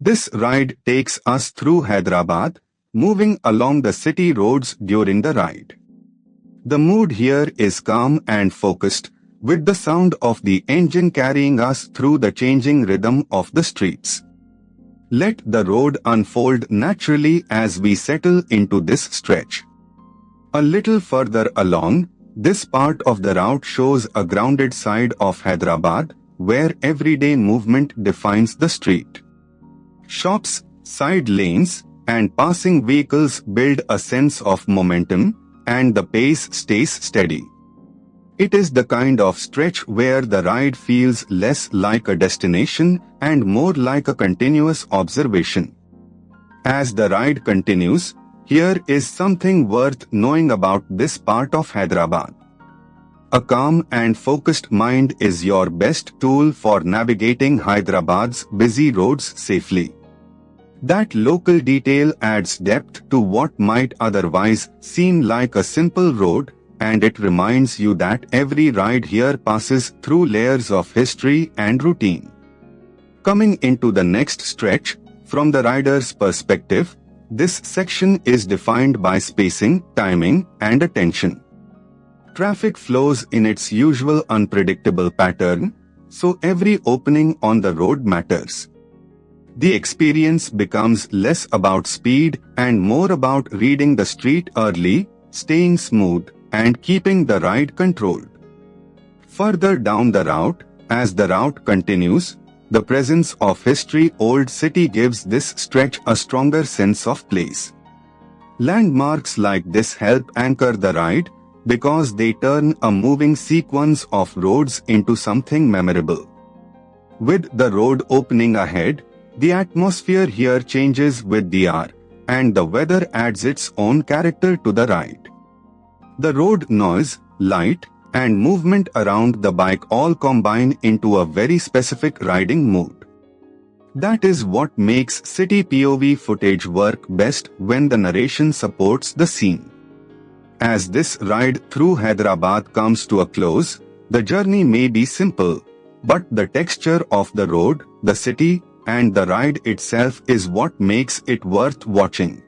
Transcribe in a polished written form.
This ride takes us through Hyderabad, moving along the city roads during the ride. The mood here is calm and focused, with the sound of the engine carrying us through the changing rhythm of the streets. Let the road unfold naturally as we settle into this stretch. A little further along, this part of the route shows a grounded side of Hyderabad, where everyday movement defines the street. Shops, side lanes, and passing vehicles build a sense of momentum, and the pace stays steady. It is the kind of stretch where the ride feels less like a destination and more like a continuous observation. As the ride continues, here is something worth knowing about this part of Hyderabad. A calm and focused mind is your best tool for navigating Hyderabad's busy roads safely. That local detail adds depth to what might otherwise seem like a simple road, and it reminds you that every ride here passes through layers of history and routine. Coming into the next stretch, from the rider's perspective, this section is defined by spacing, timing, and attention. Traffic flows in its usual unpredictable pattern, so every opening on the road matters. The experience becomes less about speed and more about reading the street early, staying smooth, and keeping the ride controlled. Further down the route, as the route continues, the presence of history-old city gives this stretch a stronger sense of place. Landmarks like this help anchor the ride because they turn a moving sequence of roads into something memorable. With the road opening ahead, the atmosphere here changes with the hour, and the weather adds its own character to the ride. The road noise, light, and movement around the bike all combine into a very specific riding mood. That is what makes city POV footage work best when the narration supports the scene. As this ride through Hyderabad comes to a close, the journey may be simple, but the texture of the road, the city, and the ride itself is what makes it worth watching.